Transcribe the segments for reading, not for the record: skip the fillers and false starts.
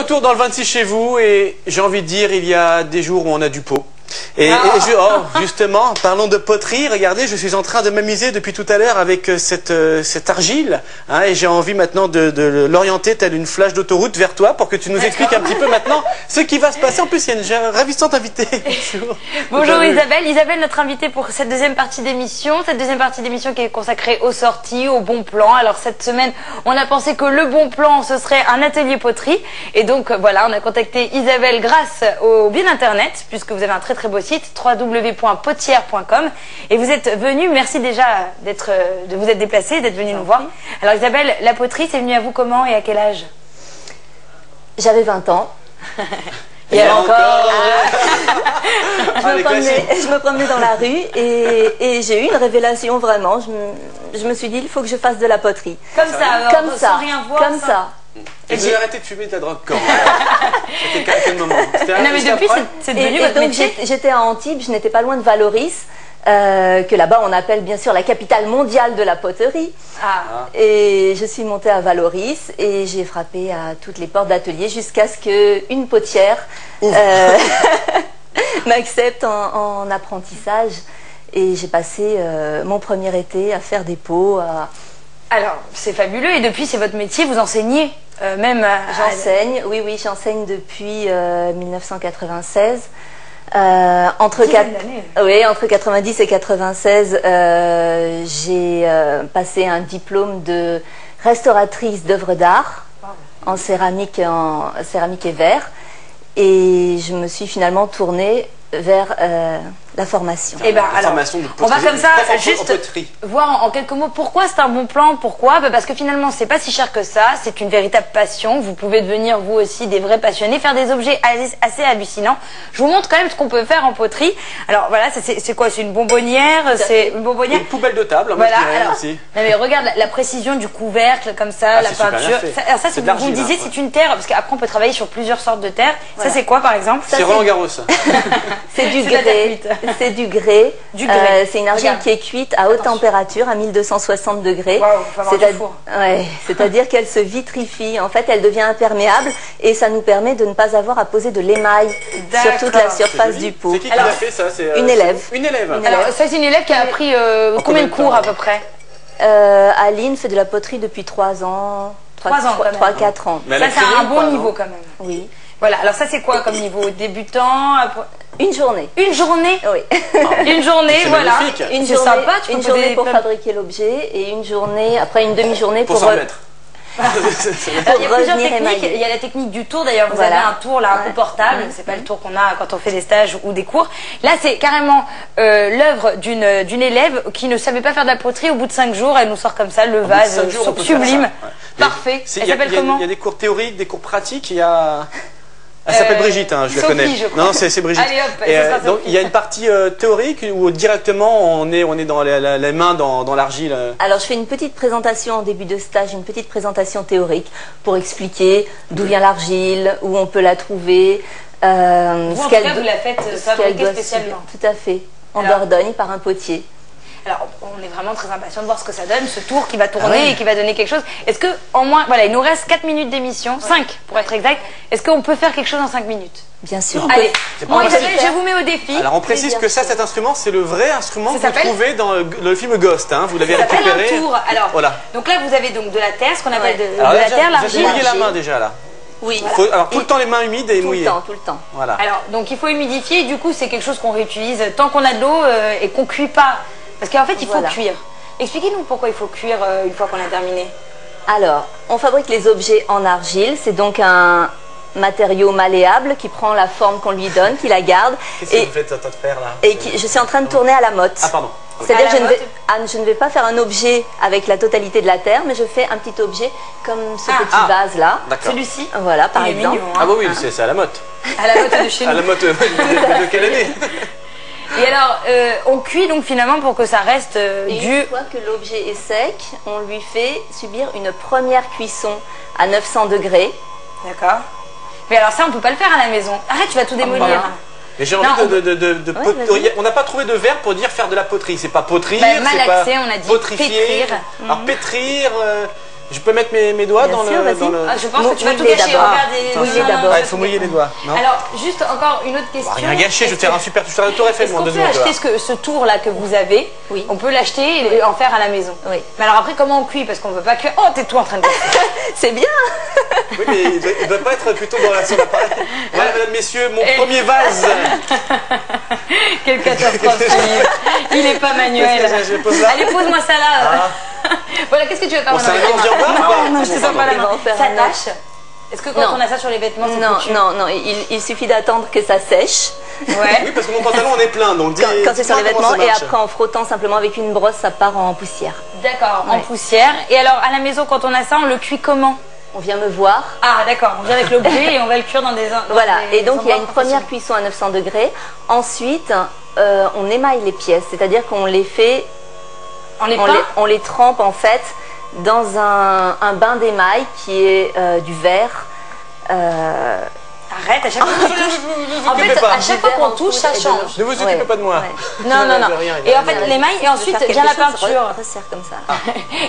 retour dans le 26 chez vous et j'ai envie de dire, il y a des jours où on a du pot. Justement, parlons de poterie. Regardez, je suis en train de m'amuser depuis tout à l'heure avec cette argile. Hein, et j'ai envie maintenant de l'orienter telle une flash d'autoroute vers toi pour que tu nous expliques un petit peu maintenant ce qui va se passer. En plus, il y a une ravissante invitée. Bonjour Isabelle. Isabelle, notre invitée pour cette deuxième partie d'émission. Cette deuxième partie d'émission qui est consacrée aux sorties, aux bons plans. Alors cette semaine, on a pensé que le bon plan, ce serait un atelier poterie. Et donc voilà, on a contacté Isabelle grâce au bien internet, puisque vous avez un très beau site www.potière.com et vous êtes venu, merci déjà de vous être déplacé, d'être venu nous voir. Alors Isabelle, la poterie, c'est venu à vous comment et à quel âge? J'avais 20 ans. Et alors encore je me promenais dans la rue et j'ai eu une révélation vraiment. Je me suis dit, il faut que je fasse de la poterie. Comme ça, comme ça, sans rien voir. Comme ça. Et vous avez arrêté de fumer de la drogue quand? C'était à quel moment? Non mais depuis, c'est devenu votre métier. J'étais à Antibes, je n'étais pas loin de Vallauris, que là-bas on appelle bien sûr la capitale mondiale de la poterie. Et je suis montée à Vallauris et j'ai frappé à toutes les portes d'atelier jusqu'à ce qu'une potière m'accepte en apprentissage. Et j'ai passé mon premier été à faire des pots. Alors, c'est fabuleux. Et depuis, c'est votre métier, vous enseignez même J'enseigne, oui, j'enseigne depuis 1996. Entre 90 et 96, j'ai passé un diplôme de restauratrice d'œuvres d'art en céramique et verre. Et je me suis finalement tournée vers la formation. Et ben alors, on va comme ça juste voir en quelques mots pourquoi c'est un bon plan. Pourquoi? Parce que finalement c'est pas si cher que ça, c'est une véritable passion. Vous pouvez devenir vous aussi des vrais passionnés, faire des objets assez hallucinants. Je vous montre quand même ce qu'on peut faire en poterie. Alors voilà, c'est quoi? C'est une bonbonnière, c'est une bonbonnière. Une poubelle de table. Voilà. Alors, non, mais regarde la précision du couvercle comme ça, la peinture. Ça c'est vous me disiez, c'est une terre parce qu'après on peut travailler sur plusieurs sortes de terre. Voilà. Ça c'est quoi par exemple? C'est Roland Garros. C'est du grès. C'est du grès. C'est une argile qui est cuite à haute température, à 1260 degrés. C'est-à-dire qu'elle se vitrifie. En fait, elle devient imperméable et ça nous permet de ne pas avoir à poser de l'émail sur toute la surface du pot. C'est qui l'a fait ça? Une élève. Une élève. Alors, ça, c'est une élève qui a appris combien de cours à peu près? Aline fait de la poterie depuis 3 ans. 3-4 ans. Ça, c'est un bon niveau quand même. Oui. Voilà, alors ça c'est quoi comme niveau? Débutant? Une journée. Une journée? Oui. Une journée, voilà. Une journée pour fabriquer l'objet et une journée, après une demi-journée pour remettre. Il y a plusieurs techniques. Il y a la technique du tour. D'ailleurs, vous avez un tour là, un peu portable. C'est pas le tour qu'on a quand on fait des stages ou des cours. Là, c'est carrément l'œuvre d'une élève qui ne savait pas faire de la poterie. Au bout de 5 jours, elle nous sort comme ça le vase sublime. Parfait. Elle s'appelle comment? Il y a des cours théoriques, des cours pratiques. Il y a... Elle s'appelle Brigitte, hein, je la connais. Non, c'est Brigitte. Allez hop, donc il y a une partie théorique où directement on est dans les mains dans l'argile. Alors je fais une petite présentation en début de stage, une petite présentation théorique pour expliquer d'où vient l'argile, où on peut la trouver. Vous, en tout cas, vous la faites fabriquer spécialement. Tout à fait, en Dordogne par un potier. Alors, on est vraiment très impatient de voir ce que ça donne, ce tour qui va tourner et qui va donner quelque chose. Est-ce que, en moins, voilà, il nous reste 4 minutes d'émission, 5 pour être exact. Est-ce qu'on peut faire quelque chose en 5 minutes? Bien sûr. Allez, je vous mets au défi. Alors, on précise que cet instrument, c'est le vrai instrument que vous trouvez dans le film Ghost. Hein, vous l'avez récupéré. Ça s'appelle un tour. Alors, voilà. Donc là, vous avez donc de la terre, ce qu'on appelle de la terre, l'argile. Vous avez mouillé la main déjà là. Oui. Alors tout le temps les mains humides et mouillées. Tout le temps. Voilà. Alors, donc il faut humidifier. Du coup, c'est quelque chose qu'on réutilise tant qu'on a de l'eau et qu'on cuit pas. Parce qu'en fait, il faut cuire. Expliquez-nous pourquoi il faut cuire une fois qu'on a terminé. Alors, on fabrique les objets en argile. C'est donc un matériau malléable qui prend la forme qu'on lui donne, qui la garde. Qu'est-ce que vous faites en train de faire là? Et je suis en train de tourner à la motte. Ah pardon. C'est-à-dire que je ne vais pas faire un objet avec la totalité de la terre, mais je fais un petit objet comme ce petit vase là. Celui-ci. Voilà, par exemple. Mignon, hein. Ah bah oui, c'est à la motte. À la motte de chez nous. À la motte de quelle année? Et alors, on cuit donc finalement pour que ça reste Une fois que l'objet est sec, on lui fait subir une première cuisson à 900 degrés. D'accord. Mais alors ça, on peut pas le faire à la maison. Arrête, tu vas tout démolir. Mais j'ai envie on n'a pas trouvé de verbe pour dire faire de la poterie. C'est pas poterie, c'est pas on a dit potrifier. pétrir. Alors pétrir, Je peux mettre mes doigts dans sûr, le... Ah, je pense que tu vas tout gâcher. Mouiller d'abord. Il faut mouiller les doigts. Non. Alors, juste encore une autre question. Rien gâcher, je vais faire un super toucher de tour Eiffel. Est-ce qu'on peut acheter ce tour-là que vous avez? Oui. On peut l'acheter et en faire à la maison. Oui. Mais alors après, comment on cuit? Parce qu'on ne veut pas cuire. Oh, t'es tout en train de cuire. C'est bien. Oui, mais il ne doit pas être plutôt dans la son appareil. Voilà, mesdames, messieurs, mon premier vase. Quelle catastrophe. Il n'est pas manuel. Je pose là. Allez, pose-moi ça là. Voilà, qu'est-ce que tu veux faire Bon, c'est un maintenant? gant viande ou pas? Non, je te sens pas la main. On va en faire Ça un autre. tâche? Est-ce que quand on a ça sur les vêtements, c'est foutu? Non, il suffit d'attendre que ça sèche. Ouais. Oui, parce que mon pantalon en est plein, donc Quand c'est sur les dites-moi comment vêtements, ça et marche. après en frottant simplement avec une brosse, ça part en poussière. D'accord, en Ouais. poussière. Et alors, à la maison, quand on a ça, on le cuit comment? On vient me voir. Ah, d'accord, on vient avec l'objet et on va le cuire dans des... Voilà, et donc il y a une endroits première cuisson à 900 degrés. Ensuite, on émaille les pièces, c'est-à-dire qu'on les fait, On les peint? on les trempe en fait dans un bain d'émail qui est du verre. Arrête, à chaque fois qu'on touche... En fait, à chaque fois qu'on touche, ça change. Ne vous occupez pas de moi. Non, non, non. Et en fait, l'émail, et ensuite vient la peinture. Resserre comme ça.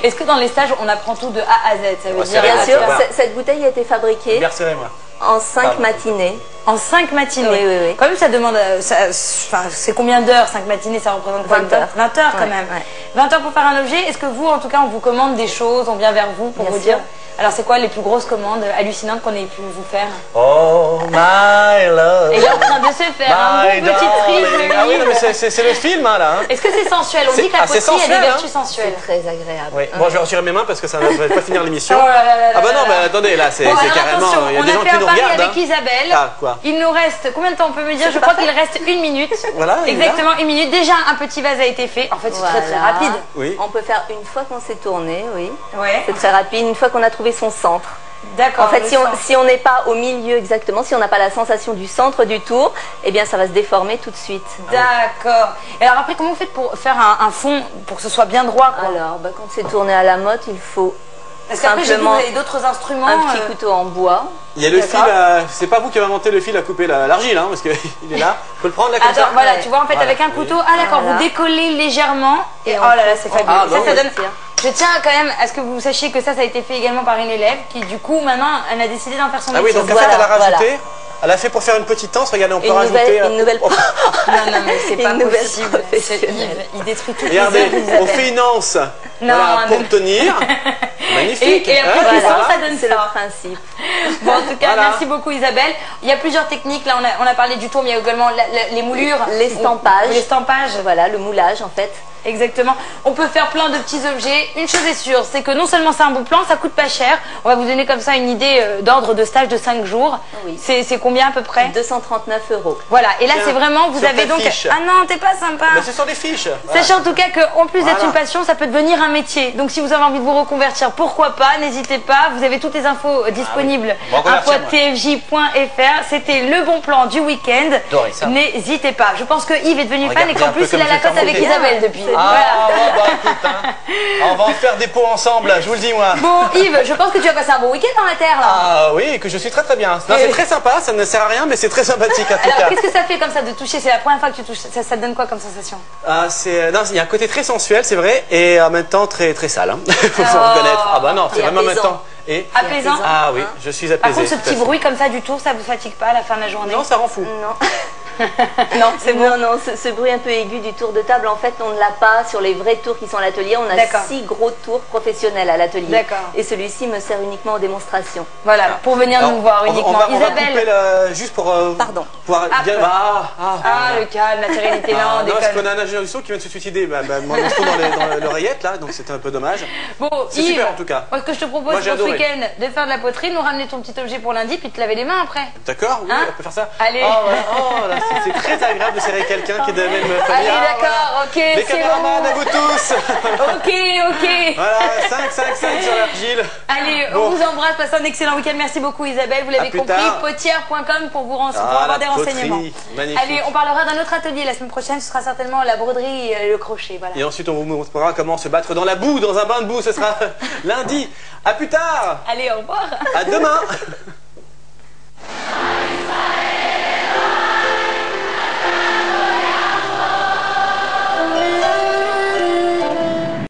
Est-ce que dans les stages, on apprend tout de A à Z? Ça veut dire... Bien Ah, sûr, ça va. cette bouteille a été fabriquée Versez-moi. en 5 matinées. En 5 matinées. Oui, oui, oui. Quand même, ça demande... Enfin, c'est combien d'heures, 5 matinées? Ça représente quoi? 20 heures. 20 heures quand Ouais, même. ouais. 20 heures pour faire un objet. Est-ce que vous, en tout cas, on vous commande des choses, on vient vers vous pour Bien vous sûr. dire... Alors, c'est quoi les plus grosses commandes hallucinantes qu'on ait pu vous faire? Oh my love. Et il est en train de se faire un My bon petit darling. triple. Ah oui, non, mais c'est le film, hein, là. Hein. Est-ce que c'est sensuel? On C'est- dit que la ah, c'est poterie a des sensuel, vertus C'est sensuelles. très agréable. Oui. Bon, je vais retirer mes mains parce que ça ne va pas finir l'émission. Oh là là là Ah bah là non, là. mais attendez, là, c'est Bon, alors carrément... attention, Il y a on des gens a fait qui un nous pari regardent. avec hein. Isabelle. Ah, quoi? Il nous reste, combien de temps on peut me dire? Je crois qu'il reste 1 minute. Voilà, il est là. Exactement 1 minute. Déjà, un petit vase a été fait. En fait, c'est très très Voilà. rapide. Oui. On peut faire une fois qu'on s'est tourné, oui. Ouais. C'est très rapide, une fois qu'on a trouvé son centre. D'accord. En fait, le si on sens. si on n'est pas au milieu exactement, si on n'a pas la sensation du centre du tour, eh bien ça va se déformer tout de suite. D'accord. Et alors après, comment vous faites pour faire un fond pour que ce soit bien droit, quoi? Alors, quand c'est tourné à la motte, il faut Parce qu'après, j'ai vu que vous simplement avez d'autres instruments. un petit couteau en bois. Il y a le fil, D'accord. c'est pas vous qui avez inventé le fil à couper l'argile, hein, parce qu'il est là. Faut le prendre là comme Attends, ça. voilà, Ouais. tu vois, en fait, Voilà. avec un couteau, ah d'accord, Voilà. vous décollez légèrement. Et Et oh on là là, coupe c'est en- fabuleux. Ah, ça, bon, ça oui. donne... Je tiens quand même à ce que vous sachiez que ça a été fait également par une élève qui, du coup, maintenant, elle a décidé d'en faire son Ah oui, métier. donc en Voilà, fait, elle a rajouté. voilà. Elle a fait pour faire une petite danse. Regardez, on peut Une rajouter. nouvelle, une nouvelle Oh, Non, non, mais c'est Une pas nouvelle possible. professionnelle. Il détruit toutes regardez, les œuvres, on Isabelle. fait une anse. Non, Voilà, pour non. tenir. Magnifique. Et après, hein, cuisson, voilà. ça donne C'est ça. le principe. Bon, en tout cas, Voilà. merci beaucoup Isabelle. Il y a plusieurs techniques. Là, on a parlé du tour, mais il y a également les moulures. L'estampage. L'estampage. Voilà, le moulage en fait. Exactement. On peut faire plein de petits objets. Une chose est sûre, c'est que non seulement c'est un bon plan, ça coûte pas cher. On va vous donner comme ça une idée d'ordre de stage de 5 jours. Oui. C'est combien à peu près? 239 €. Voilà. Et là, Tiens, c'est vraiment, vous sur avez ta donc... fiche. Ah non, t'es pas sympa. Bah, ce sont des fiches. Voilà. Sachez en tout cas qu'en plus d'être Voilà. une passion, ça peut devenir un métier. Donc si vous avez envie de vous reconvertir, pourquoi pas, n'hésitez pas. Vous avez toutes les infos disponibles. Bon, reconvertir, info@tfj.fr. C'était le bon plan du week-end. Adoré ça. N'hésitez pas. Je pense que Yves est devenu fan Regardez et qu'en un peu plus il comme a la j'ai fait cote avec monter. Isabelle depuis. Ah, Voilà. ouais, bah, écoute, hein. On va en faire des pots ensemble, je vous le dis, moi. Bon Yves, je pense que tu vas passer un bon week-end dans la terre là. Ah oui, et que je suis très très bien. Non, c'est très sympa, ça ne sert à rien, mais c'est très sympathique en tout Alors cas. qu'est-ce que ça fait comme ça de toucher? C'est la première fois que tu touches. Ça te donne quoi comme sensation? Ah, non, il y a un côté très sensuel, c'est vrai, et en même temps très très sale. Hein. Faut reconnaître. Ah bah non, c'est Et vraiment en même apaisant. temps. Et Apaisant. ah oui, je suis apaisé. Par contre, ce tout à petit fait. bruit comme ça du tour, ça vous fatigue pas à la fin de la journée? Non, ça rend fou. Non. Non, c'est bon. Non, non, ce bruit un peu aigu du tour de table, en fait, on ne l'a pas sur les vrais tours qui sont à l'atelier. On a D'accord. 6 gros tours professionnels à l'atelier. D'accord. Et celui-ci me sert uniquement aux démonstrations. Voilà, pour venir Alors, nous voir on va- uniquement. on va Isabelle. couper juste pour Pardon. pouvoir Ah, bien. Ah, le calme, la sérénité, non, Non, parce déconne. qu'on a un ingénieur du son qui vient de se suicider. Mon instru dans l'oreillette là, donc c'était un peu dommage. Bon, C'est Yves, super, en tout cas. moi, ce que je te propose Moi, j'ai pour ce adoré. week-end, de faire de la poterie, nous ramener ton petit objet pour lundi, puis te laver les mains après. D'accord, oui, Hein on peut faire ça. Allez. Oh, ouais, oh, là, c'est très agréable de serrer quelqu'un qui est de la même famille. Allez, Ah, d'accord, voilà. ok, Les c'est caméramans, bon. à vous tous. Ok, ok. Voilà, 5 sur l'argile. Allez, Bon. on vous embrasse, passez un excellent week-end. Merci beaucoup Isabelle, vous l'avez À plus compris, tard. potière.com pour vous pour Ah, avoir des la poterie, renseignements. magnifique. Allez, on parlera d'un autre atelier la semaine prochaine, ce sera certainement la broderie et le crochet. Voilà. Et ensuite, on vous montrera comment se battre dans la boue, dans un bain de boue. Ce sera lundi. À plus tard. Allez, au revoir. À demain.